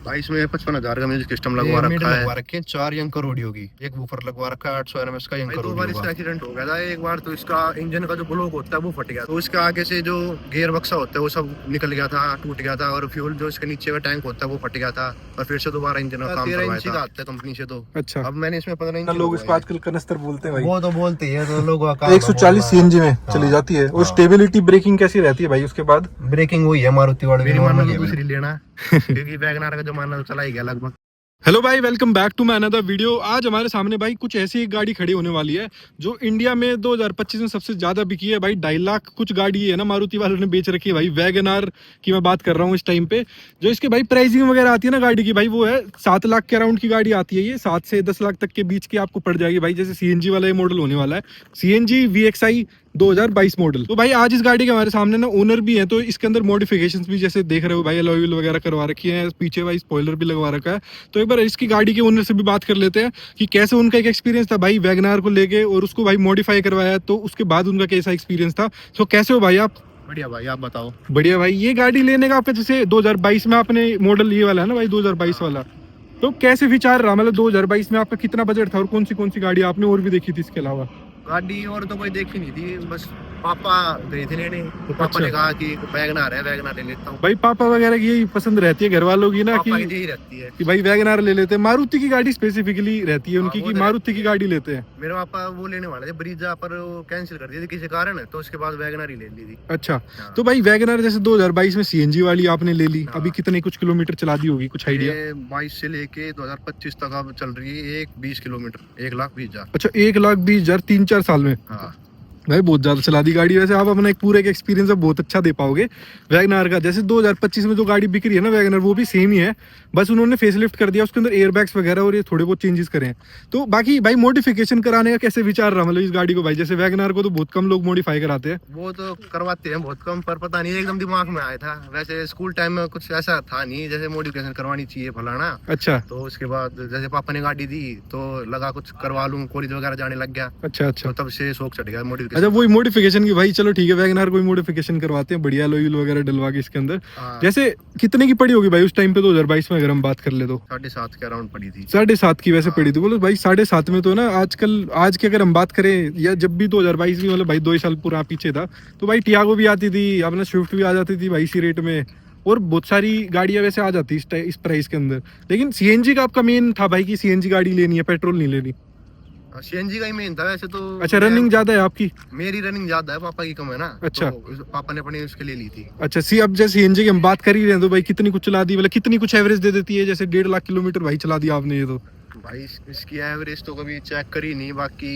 भाई इसमें 55,000 का म्यूजिक सिस्टम लगवा रखा है। 4 यंकर ऑडियो की एक वूफर लगवा रखा है। 800 RMS का यंकर ऑडियो। 2 बार इसका एक्सीडेंट हो गया था। एक बार तो इसका इंजन का जो ब्लॉक होता है वो फट गया, तो इसका आगे से जो गियर बक्सा होता है वो सब निकल गया था, टूट गया था, और फ्यूल जो इसके नीचे का टैंक होता है वो फट गया था, और फिर से दोबारा इंजन का काम करवाया था। आता है कंपनी से तो। अच्छा, अब मैंने इसमें 15 इंच लोग इसको आजकल कनस्तर बोलते हैं भाई। वो तो बोलते हैं तो लोगों का 140 CNG में चली जाती है। और स्टेबिलिटी ब्रेकिंग कैसी रहती है भाई उसके बाद? ब्रेकिंग वही है मारुति वाली। मेरी मानना तो दूसरी लेना क्योंकि वैगनआर का जमाना तो चला ही गया लगभग। हेलो भाई, welcome back to my another video. आज हमारे सामने भाई कुछ ऐसी एक गाड़ी खड़ी होने वाली है जो इंडिया में 2025 में सबसे ज्यादा बिकी है भाई। 2.5 लाख कुछ गाड़ी है ना मारुति वालों ने बेच रखी है भाई। वैगनआर की मैं बात कर रहा हूँ इस टाइम पे। जो इसके भाई प्राइसिंग वगैरह आती है ना गाड़ी की भाई, वो है 7 लाख के अराउंड की गाड़ी आती है। ये 7 से 10 लाख तक के बीच की आपको पड़ जाएगी भाई। जैसे CNG वाला ये मॉडल होने वाला है, CNG VXI 2022 मॉडल। तो भाई आज इस गाड़ी के हमारे सामने ना ओनर भी है, तो इसके अंदर मॉडिफिकेशंस भी जैसे देख रहे हो भाई, अलॉय व्हील वगैरह करवा रखी है, पीछे भाई स्पॉइलर भी लगवा रखा है। तो एक बार इसकी गाड़ी के ओनर से भी बात कर लेते हैं कि कैसे उनका एक एक्सपीरियंस था भाई वैगनआर को लेके, और उसको भाई मॉडिफाई करवाया तो उसके बाद उनका कैसा एक्सपीरियंस था। तो कैसे हो भाई आप? बढ़िया भाई, आप बताओ। बढ़िया भाई। ये गाड़ी लेने का आपका जैसे 2022 में आपने मॉडल ये वाला है ना भाई, 2022 वाला, तो कैसे विचार रहा? मतलब 2022 में आपका कितना बजट था और कौन सी गाड़ी आपने और भी देखी थी इसके अलावा? गाड़ी और तो कोई देखी नहीं थी, बस पापा गए थे लेने, तो पापा ने कहा कि वैगनआर है, वैगनआर ले लेता हूँ। भाई पापा वगैरह की यही पसंद रहती है घर वालों की ना, कि यही रहती है कि भाई वैगनआर ले लेते हैं। मारुति की गाड़ी स्पेसिफिकली रहती है उनकी कि मारुति की गाड़ी लेते हैं। मेरे पापा वो लेने वाले थे ब्रीजा, पर वो कैंसिल कर दी थी किसी कारण, तो उसके बाद वैगनआर ही ले ली थी। अच्छा, तो भाई वैगनआर जैसे 2022 में CNG वाली आपने ले ली, अभी कितने कुछ किलोमीटर चला दी होगी, कुछ आइडिया? 22 से लेके 2025 तक अब चल रही है 120 किलोमीटर, 1,20,000। अच्छा, 1,20,000 3-4 साल में? हाँ भाई बहुत ज्यादा चला दी गाड़ी। वैसे आप अपना एक पूरे एक्सपीरियंस बहुत अच्छा दे पाओगे वैगनआर का। जैसे 2025 में जो गाड़ी बिक रही है ना वैगनआर, वो भी सेम ही है, बस उन्होंने फेसलिफ्ट कर दिया, उसके अंदर एयरबैग्स वगैरह और ये थोड़े बहुत चेंजेस करे हैं। तो बाकी भाई मॉडिफिकेशन कराने का कैसे विचार रहा मतलब इस गाड़ी को भाई? जैसे वैगनआर को तो बहुत कम लोग मॉडिफाई कराते हैं। वो तो करवाते हैं बहुत कम, पर पता नहीं एकदम दिमाग में आया था। वैसे स्कूल टाइम में कुछ ऐसा था नहीं जैसे मॉडिफिकेशन करवानी चाहिए फलाना। अच्छा, तो उसके बाद जैसे पापा ने गाड़ी दी तो लगा कुछ करवा लूं, कॉलेज वगैरह जाने लग गया। अच्छा, तो तब से शौक चढ़ गया मॉडिफिकेशन। अच्छा, वही मॉडिफिकेशन की भाई। चलो ठीक है, वैगनआर कोई मॉडिफिकेशन करवाते हैं बढ़िया, अलॉय व्हील वगैरह डलवा के इसके अंदर। जैसे कितने की पड़ी होगी भाई उस टाइम पे 2022 में अगर हम बात कर ले तो? 7.5 के अराउंड पड़ी थी। 7.5 की वैसे पड़ी थी। बोलो भाई 7.5 में तो ना आजकल, आज की अगर हम बात करें, या जब भी 2022 में मतलब भाई 2 साल पूरा पीछे था, तो भाई टियागो भी आती थी, अपना स्विफ्ट भी आ जाती थी भाई इसी रेट में, और बहुत सारी गाड़ियां वैसे आ जाती इस प्राइस के अंदर। लेकिन CNG का आपका मेन था भाई कि CNG गाड़ी लेनी है, पेट्रोल नहीं लेनी? CNG का ही मेन था वैसे तो। अच्छा, रनिंग ज्यादा है आपकी? मेरी रनिंग ज्यादा है, पापा की कम है ना। अच्छा, तो पापा ने अपने उसके लिए ली थी। अच्छा, अब जैसे CNG की हम बात कर ही रहे हैं, तो भाई कितनी कुछ चला दी, मतलब कितनी कुछ एवरेज दे देती है? जैसे 1.5 लाख किलोमीटर भाई चला दिया आपने ये तो। भाई इसकी एवरेज तो कभी चेक करी नहीं, बाकी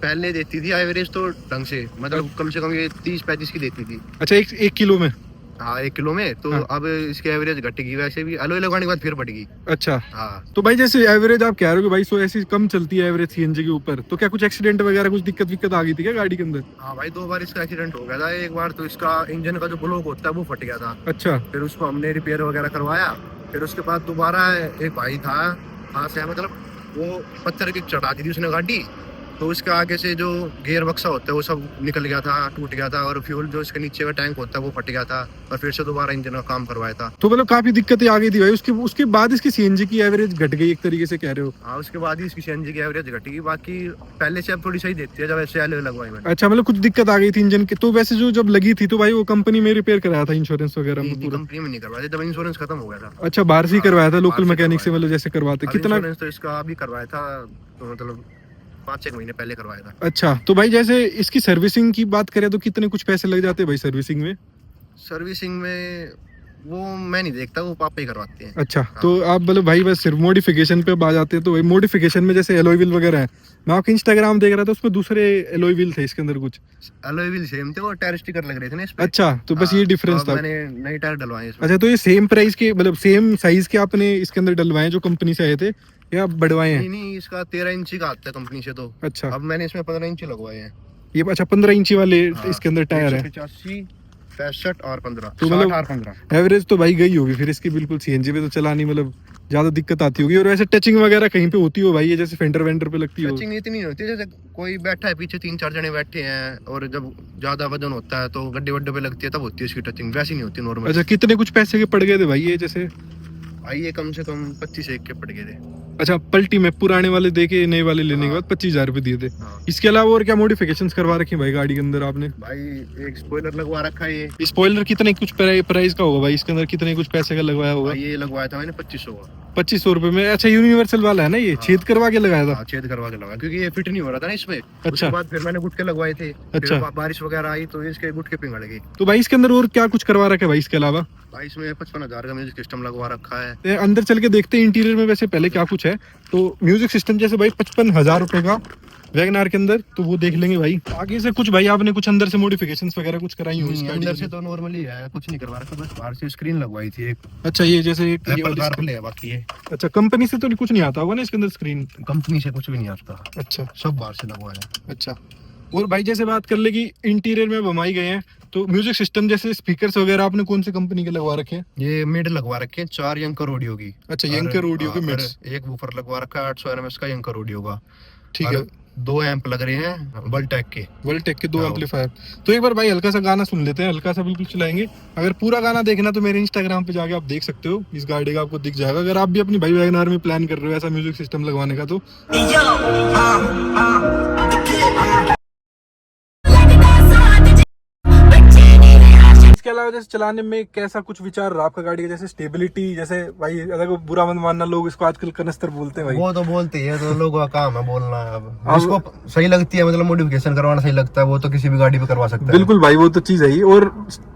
पहले देती थी एवरेज तो ढंग से, मतलब कम से कम ये 30-35 की देती थी। अच्छा, एक किलो में? हाँ, 1 किलो में। तो अब इसकी एवरेज घटेगी, वैसे भी अलॉय लगाने के बाद फिर बढ़ेगी। अच्छा, हाँ। तो भाई जैसे एवरेज आप कह रहे हो कि भाई सो ऐसी कम चलती है एवरेज CNG के ऊपर, तो क्या कुछ एक्सीडेंट वगैरह कुछ दिक्कत आ गई थी क्या गाड़ी के अंदर? हाँ भाई, 2 बार इसका एक्सीडेंट हो गया था। एक बार तो इसका इंजन का जो ब्लॉक होता है वो फट गया था। अच्छा, फिर उसको हमने रिपेयर वगैरह करवाया। फिर उसके बाद दोबारा एक भाई था खास है, मतलब वो पत्थर की चढ़ा दी थी उसने गाड़ी, तो उसके आगे से जो गियर बक्सा होता है वो सब निकल गया था, टूट गया था, और फ्यूल जो इसके नीचे का टैंक होता है वो फट गया था, और फिर से दोबारा इंजन का काम करवाया था। तो मतलब काफी दिक्कतें आ गई थी भाई। उसके बाद इसकी CNG की एवरेज घट गई एक तरीके से कह रहे हो? हाँ, उसके बाद ही इसकी CNG की एवरेज घटेगी, बाकी पहले से अब थोड़ी सही देती है जब ऐसे अलॉय लगवाई मैंने। अच्छा, मतलब कुछ दिक्कत आ गई थी इंजन की। तो वैसे जो जब लगी थी तो भाई वो कंपनी में रिपेयर कराया था, इंश्योरेंस वगैरह में पूरा? कंपनी में नहीं करवाया, जब इंश्योरेंस खत्म हो गया था। अच्छा, बाहर से ही करवाया था, लोकल मैकेनिक से मतलब जैसे करवाते? कितना इंश्योरेंस तो इसका अभी करवाया था, तो मतलब 5-6 महीने पहले करवाया था। अच्छा, तो भाई जैसे इसकी सर्विसिंग की बात करें तो कितने कुछ पैसे लग जाते हैं भाई सर्विसिंग में? सर्विसिंग में वो मैं नहीं देखता, वो पापा ही करवाते हैं। अच्छा, तो आप मतलब भाई बस सिर्फ मॉडिफिकेशन पे आ जाते हैं। तो भाई मॉडिफिकेशन में जैसे अलॉय व्हील वगैरह है, मैं आपका इंस्टाग्राम देख रहा था, उसमें दूसरे अलॉय व्हील थे इसके अंदर कुछ? अलॉय व्हील सेम थे, वो टायर स्टिकर लग रहे थे ना इस पे। अच्छा, तो बस ये डिफरेंस था। मैंने नई टायर डलवाए इसमें। अच्छा, तो ये सेम प्राइस के मतलब सेम साइज के आपने इसके अंदर डलवाए जो कंपनी से आए थे, या बढ़वाए हैं? नहीं, इसका 13 इंची का आता है कंपनी से तो। अच्छा, अब मैंने इसमें 15 इंची लगवाए हैं। ये अच्छा 15 इंची वाले इसके अंदर टायर है? 85, 65 और 15, तो 60 और 15 एवरेज तो भाई गई होगी फिर इसकी बिल्कुल। CNG पे तो चलानी मतलब ज्यादा दिक्कत आती होगी। और वैसे टचिंग वगैरह कहीं पे होती हो भाई, ये जैसे फेंडर वेंडर पे लगती हो? टचिंग इतनी नहीं होती, जैसे कोई बैठा है पीछे 3-4 जने बैठे हैं, और जब ज्यादा वजन होता है तो गड्ढे वड्ढे पे लगती है, तब होती है इसकी टचिंग, वैसी नहीं होती नॉर्मल। अच्छा, कितने कुछ पैसे के पड़ गए थे भाई ये जैसे? भाई ये कम से कम 25 एक के पड़ गए थे। अच्छा, पलटी में पुराने वाले दे के नए वाले लेने के बाद 25,000 रुपए दिए थे। इसके अलावा और क्या मॉडिफिकेशंस करवा रखे हैं भाई गाड़ी के अंदर आपने? भाई एक स्पॉइलर लगवा रखा है। ये स्पॉइलर कितने कुछ प्राइस का होगा भाई? इसके अंदर कितने कुछ पैसे का लगवाया होगा? ये लगवाया था मैंने 2500 का। 2500 रुपए में? अच्छा, यूनिवर्सल वाला है ना ये? छेद करवा के लगाया था? छेद करवा के लगाया क्योंकि ये फिट नहीं हो रहा था ना इसमें। अच्छा, उसके बाद फिर मैंने गुटके लगवाए थे। अच्छा, बारिश वगैरह आई तो इसके गुटके पिघल गए। तो भाई इसके अंदर और क्या कुछ करवा रखा है भाई इसके अलावा? भाई इसमें 55,000 का म्यूजिक सिस्टम लगवा रखा है। अंदर चल के देखते हैं इंटीरियर में वैसे पहले क्या कुछ है। तो म्यूजिक सिस्टम जैसे भाई 55,000 रुपए का वैगनार के अंदर, तो वो देख लेंगे भाई। आगे से कुछ भाई आपने कुछ अंदर से मॉडिफिकेशंस वगैरह कुछ कराई हो? अंदर से तो नॉर्मली है, कुछ नहीं करवा रखा, बस बाहर से स्क्रीन लगवाई थी एक। अच्छा, ये जैसे एक एप्पल है बाकी है। अच्छा, कंपनी से तो कुछ नहीं आता होगा ना इसके अंदर स्क्रीन? कंपनी से कुछ भी नहीं आता। अच्छा, सब बाहर से लगवाया। अच्छा, और भाई जैसे बात कर ले कि इंटीरियर में घुमाई गए हैं, तो म्यूजिक सिस्टम जैसे स्पीकर्स वगैरह आपने कौन सी कंपनी के लगवा रखे हैं? ये मिड लगवा रखे हैं 4 यंकर ऑडियो की। अच्छा, यंकर ऑडियो के मिड्स। एक वूफर लगवा रखा है 800 एमएस का यंकर ऑडियो का। ठीक है। 2 एम्प लग रहे हैं वर्ल्टेक के 2 एम्पलीफायर। तो एक बार भाई हल्का सा गाना सुन लेते हैं, हल्का सा बिल्कुल चलाएंगे। अगर पूरा गाना देखना तो मेरे इंस्टाग्राम पे जाके आप देख सकते हो, इस गाड़ी का आपको दिख जाएगा। अगर आप भी अपनी भाई वैगनआर में प्लान कर रहे हो ऐसा म्यूजिक सिस्टम लगवाने का तो इसके अलावा जैसे चलाने में कैसा कुछ विचार रहा आपका गाड़ी का? जैसे स्टेबिलिटी, जैसे भाई अगर बुरा मत मानना, लोग इसको आजकल कनस्तर बोलते हैं भाई। वो तो बोलते हैं, तो लोगों का काम है बोलना। अब जिसको सही लगती है, मतलब मॉडिफिकेशन करवाना सही लगता है, वो तो किसी भी गाड़ी पे करवा सकता है। बिल्कुल भाई, वो तो चीज है ही। और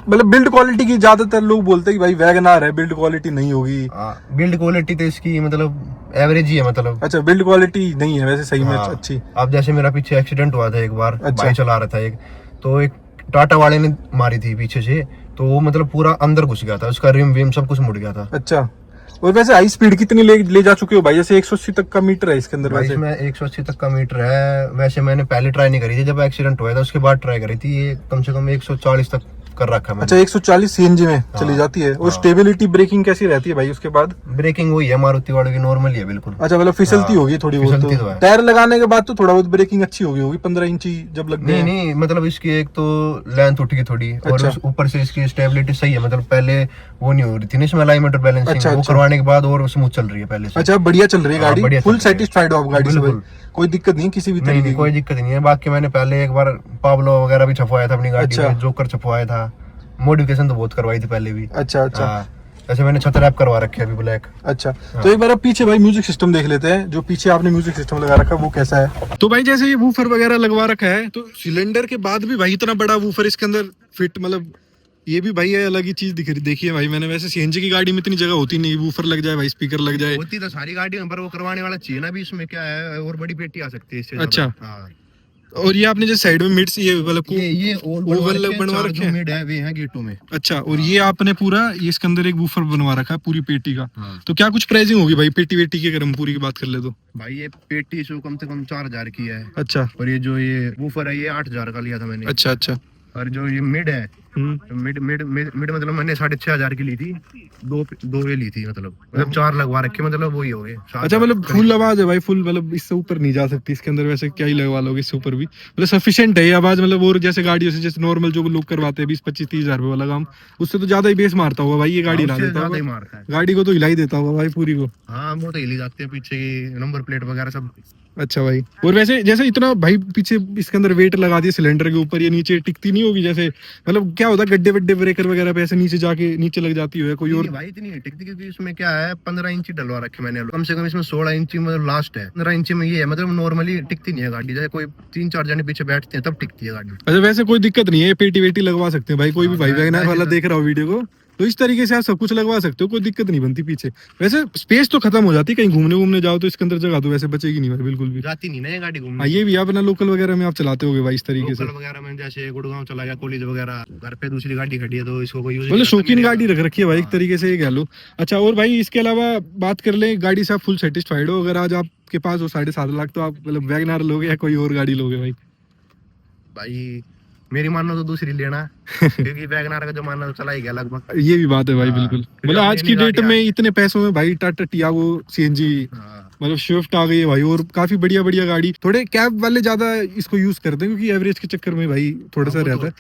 मतलब बिल्ड क्वालिटी की ज्यादातर लोग बोलते हैं कि भाई वैगनआर है, बिल्ड क्वालिटी नहीं होगी। बिल्ड क्वालिटी तो इसकी मतलब एवरेज ही है मतलब। अच्छा, बिल्ड क्वालिटी नहीं है वैसे सही में अच्छी। अब जैसे मेरा पीछे एक्सीडेंट हुआ था एक बार, अच्छा, भाई चला रहा था एक, तो एक टाटा वाले ने मारी थी पीछे से, तो वो मतलब पूरा अंदर घुस गया था, उसका रिम विम सब कुछ मुड़ गया था। अच्छा, और वैसे हाई स्पीड कितनी ले जा चुके हो भाई? जैसे 180 तक का मीटर है इसके अंदर? वैसे इसमें 180 तक का मीटर है। वैसे मैंने पहले ट्राई नहीं करी थी, जब एक्सीडेंट हुआ था उसके बाद ट्राई करी थी। ये कम से कम 140 तक कर रखा है। अच्छा, 140 सीएनजी में चली जाती है। और स्टेबिलिटी ब्रेकिंग कैसी रहती है भाई उसके बाद? ब्रेकिंग वही है मारुति वालों की, नॉर्मल है बिल्कुल। अच्छा, मतलब फिसलती होगी थोड़ी बहुत तो। टायर लगाने के बाद तो थोड़ा बहुत ब्रेकिंग अच्छी होगी 15 इंची जब लग गई? नहीं, मतलब इसकी एक तो लेंथ उठ गई थोड़ी। अच्छा, और ऊपर से इसकी स्टेबिलिटी सही है, मतलब पहले वो नहीं हो रही थी ना इसमें अलाइनमेंट और बैलेंसिंग। अच्छा, वो करवाने के बाद और स्मूथ चल रही है पहले से। अच्छा, बढ़िया चल रही है गाड़ी? फुल सेटिस्फाइड हो आप गाड़ी से? कोई दिक्कत नहीं किसी भी तरीके की? कोई दिक्कत नहीं है। बाकी मैंने पहले एक बार पाब्लो वगैरह भी छपवाया था अपनी गाड़ी में, जोकर छपवाया था। मॉडिफिकेशन तो बहुत करवाई थी पहले भी। अच्छा, अच्छा, जैसे मैंने छत रैप करवा रखे अभी ब्लैक। अच्छा, तो एक बार अब पीछे भाई म्यूजिक सिस्टम देख लेते हैं। जो पीछे आपने म्यूजिक सिस्टम लगा रखा है वो कैसा है? तो भाई जैसे ये वूफर वगैरह लगवा रखा है, तो सिलेंडर के बाद भी भाई इतना बड़ा वूफर इसके अंदर फिट, मतलब ये भी भाई अलग ही चीज देखी है भाई मैंने। वैसे सीएनजी की गाड़ी में इतनी जगह होती नहीं, वूफर लग जाए भाई, स्पीकर लग जाए। होती तो सारी गाड़ियों पर, वो करवाने वाला चाहिए ना भी। इसमें क्या है, और बड़ी पेटी आ सकती है इससे। अच्छा, और ये आपने जो साइड में मिड्स ये मतलब ये ओवल बनवा रखे हैं? मिड है वे हैं गेटों में। अच्छा, और ये आपने पूरा ये इसके अंदर एक वूफर बनवा रखा है पूरी पेटी का। तो क्या कुछ प्राइसिंग होगी भाई पेटी वेटी की अगर हम पूरी की बात कर ले तो? भाई ये पेटी से कम से कम 4000 की है। अच्छा, और ये जो ये वूफर है ये 8000 का लिया था मैंने। अच्छा, अच्छा, और जो ये मिड है, मिड मतलब मैंने 6500 की ली थी। दो वे ली थी, मतलब 4 लगवा रखे, मतलब वही हो गए। अच्छा, मतलब फुल आवाज है भाई, फुल, मतलब इससे ऊपर नहीं जा सकती इसके अंदर। वैसे क्या ही लगवा लोगे इससे ऊपर भी, मतलब सफिशिएंट है ये आवाज। मतलब और जैसे गाड़ियों से जैसे नॉर्मल जो लोग करवाते हैं 20-25-30 हजार वाला काम, उससे तो ज्यादा ही बेस मारता होगा भाई ये गाड़ी। हिला देता होगा गाड़ी को, तो हिला ही देता होगा भाई पूरी को। हाँ, वो तो हिली जाती है, पीछे की नंबर प्लेट वगैरह सब। अच्छा भाई, और वैसे जैसे इतना भाई पीछे इसके अंदर वेट लगा दिया सिलेंडर के ऊपर, ये नीचे टिकती नहीं होगी? जैसे मतलब क्या होता है गड्ढे वड्डे ब्रेकर वगैरह पे ऐसे नीचे जाके नीचे लग जाती है कोई? और भाई इतनी नहीं टिकती, क्योंकि इसमें क्या है 15 इंची डलवा रखे मैंने। कम से कम इसमें 16 इंची मतलब लास्ट है। 15 इंची में ये है, मतलब नॉर्मली टिकती नहीं है गाड़ी। जैसे कोई 3-4 जने पीछे बैठते हैं तब टिकती है गाड़ी। अच्छा, वैसे कोई दिक्कत नहीं है, पेटी वेटी लगवा सकते हैं भाई कोई भी भाई वैगनआर वाला देख रहा हो वीडियो को, तो इस तरीके से आप सब कुछ लगवा सकते हो, कोई दिक्कत नहीं बनती पीछे। वैसे स्पेस तो खत्म हो जाती है, कहीं घूमने जाओ तो इसके अंदर जगह तो वैसे बचेगी नहीं भाई बिल्कुल भी। जाती नहीं ना ये गाड़ी घूमने। हाँ, ये भी अपना लोकल वगैरह में आप चलाते होगे भाई इस तरीके से? लोकल वगैरह में जैसे गुड़गांव चला गया, कॉलेज वगैरह, घर पे दूसरी गाड़ी खड़ी है तो इसको कोई यूज, मतलब शौकीन गाड़ी रख रखी है भाई एक तरीके से, ये कह लो। अच्छा, और भाई इसके अलावा बात कर ले गाड़ी से आप फुल सेटिस्फाइड हो? अगर आज आपके पास हो 7.5 लाख तो आप मतलब वैगनआर लोगे या कोई और गाड़ी लोगे भाई? भाई मेरी मानो तो दूसरी लेना क्योंकि वैगनआर का जमाना तो चला ही गया लगभग। ये भी बात है भाई बिल्कुल। मतलब आज की डेट में इतने पैसों में भाई टाटा टियागो सीएनजी मतलब स्विफ्ट आ गई है भाई, और काफी बढ़िया बढ़िया गाड़ी। थोड़े कैब वाले ज्यादा इसको यूज करते हैं, क्योंकि एवरेज के चक्कर में भाई थोड़ा सा रहता है,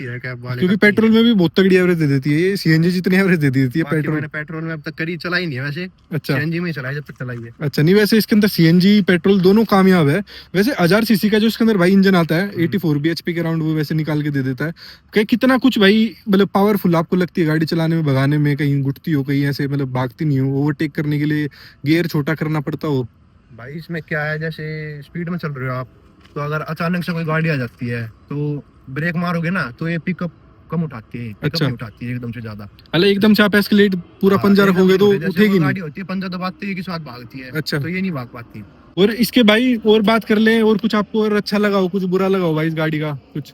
क्योंकि पेट्रोल में भी बहुत तगड़ी एवरेज दे देती है ये, सीएनजी जितनी एवरेज दे देती है पेट्रोल। मैंने पेट्रोल में अब तक करी चलाई नहीं है वैसे। अच्छा, सीएनजी में चलाई जब तक चलाई है। अच्छा, नहीं वैसे इसके अंदर सीएनजी पेट्रोल दोनों कामयाब है। वैसे 1000 सीसी का जो इसके अंदर भाई इंजन आता है 84 bhp के अराउंड, वो वैसे निकाल के दे देता है। कहीं कितना कुछ भाई मतलब पावरफुल आपको लगती है गाड़ी चलाने में, भगाने में, कहीं गुटती हो, कहीं ऐसे मतलब भागती नहीं हो, ओवरटेक करने के लिए गियर छोटा करना पड़ता हो। भाई इसमें क्या है, जैसे स्पीड में चल रहे हो आप, तो अगर अचानक से कोई गाड़ी आ जाती है तो ब्रेक मारोगे ना तो ये पिकअप कम उठाती है, अच्छा, नहीं उठाती है एकदम से ज्यादा। अरे एकदम से आप एस्केलेट पूरा पंजा रखोगे तो उठेगी नहीं। गाड़ी होती है पंजा दबाती है कि साथ भागती है, अच्छा, तो ये नहीं भाग पाती। और इसके भाई और बात कर लें, और कुछ आपको और अच्छा लगा हो, कुछ बुरा लगा हो भाई इस गाड़ी का कुछ?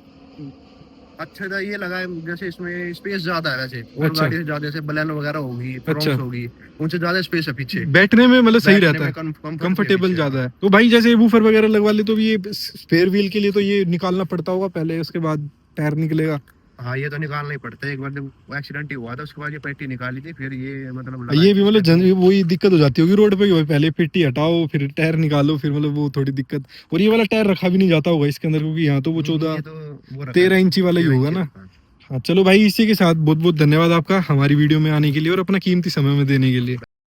अच्छा था ये लगा है, जैसे इसमें स्पेस ज्यादा है वैसे, और अच्छा, गाड़ी से ज्यादा, जैसे बलेनो वगैरह होगी, अच्छा, फ्रॉन्क्स होगी, उनसे ज्यादा स्पेस है पीछे, बैठने में मतलब सही बैठने रहता में है, कंफर्टेबल ज्यादा है। तो भाई जैसे वूफर वगैरह लगवा ले तो ये स्पेयर व्हील के लिए तो ये निकालना पड़ता होगा पहले, उसके बाद टायर निकलेगा। हाँ ये तो निकालना ही पड़ता है। एक बार जब एक्सीडेंट ही हुआ था उसके बाद ये पट्टी निकाली थी, फिर ये मतलब ये भी मतलब वही दिक्कत हो जाती होगी रोड पे ही, पहले पेटी हटाओ फिर टायर निकालो, फिर मतलब वो थोड़ी दिक्कत। और ये वाला टायर रखा भी नहीं जाता होगा इसके अंदर, क्योंकि यहाँ तो वो 13 इंची वाला ही होगा ना। हाँ चलो भाई, इसी के साथ बहुत बहुत धन्यवाद आपका हमारी वीडियो में आने के लिए और अपना कीमती समय में देने के लिए।